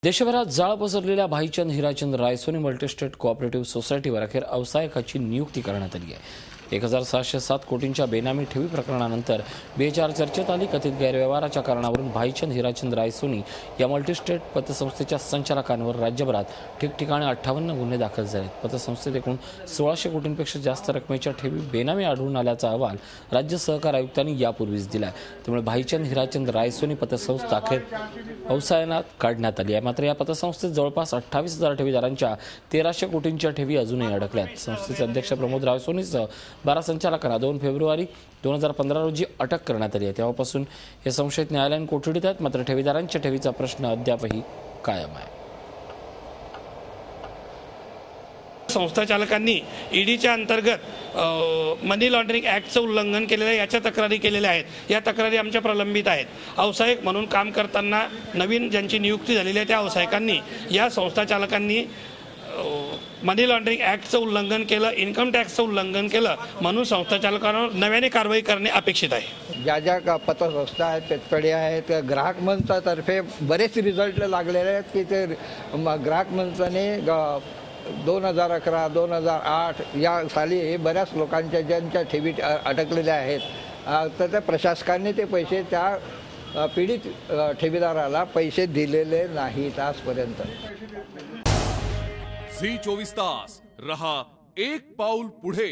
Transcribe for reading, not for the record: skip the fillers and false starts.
देशभरात जाळ पसरलेल्या भाईचंद हिराचंद रायसोनी मल्टीस्टेट कोऑपरेटिव्ह सोसायटीवर अखेर अवसायकाची नियुक्ती करण्यात आली आहे। 1707 कोटींच्या बेनामी ठेवी प्रकरणानंतर बेचार चर्चेत आली। कथित गैरव्यवहाराच्या कारणावरून भाईचंद हिराचंद रायसोनी या मल्टीस्टेट पतसंस्थेच्या संचालकांवर राज्यभरात ठिकठिकाणी 58 गुन्हे दाखल झाले। पतसंस्थेत एकूण 1600 कोटींपेक्षा जास्त रकमेच्या ठेवी बेनामी आढळून आल्याचा अहवाल राज्य सहकार आयुक्तांनी यापूर्वीच दिला आहे। त्यामुळे भाईचंद हिराचंद रायसोनी पतसंस्था अखेर अवसायनात काढण्यात आली आहे। मात्र या पतसंस्थेत जवळपास 28,000 ठेवीदारांच्या 1300 कोटींच्या ठेवी अजूनही अडकल्यात। संस्थेचे अध्यक्ष प्रमोद रायसोनीसह 12 संचालकांना 2 फेब्रुवारी 2015 रोजी अटक करण्यात आली आहे। तेव्हापासून हे संशयित न्यायालयीन कोठडीत आहेत। मात्र ठेवीदारांच्या ठेवीचा प्रश्न अद्यापही कायम आहे। संस्था चालकांनी ईडीच्या अंतर्गत मनी लॉन्ड्रिंग ॲक्टचं उल्लंघन केलेलं आहे, याच्या तक्रारी केलेल्या आहेत। या तक्रारी आमच्या प्रलंबित आहेत। अवसायक म्हणून काम करताना नवीन ज्यांची नियुक्ती झालेली आहे त्या अवसायकांनी या संस्था चालकांनी मनी लॉन्ड्रिंग ॲक्टचं उल्लंघन केलं, इन्कम टॅक्सचं उल्लंघन केलं, म्हणून संस्था चालकांवर नव्याने कारवाई करणे अपेक्षित आहे। ज्या पतसंस्था आहेत त्याकडे आहेत ग्राहक मंचातर्फे बरेच रिझल्ट लागलेले आहेत की ते ग्राहक मंचाने 2011, 2008 या साली हे बऱ्याच लोकांच्या ज्यांच्या ठेवी अडकलेल्या आहेत तर त्या प्रशासकांनी ते पैसे त्या पीडित ठेवीदाराला पैसे दिलेले नाहीत आजपर्यंत। झी 24 तास रहा एक पाऊल पुढे।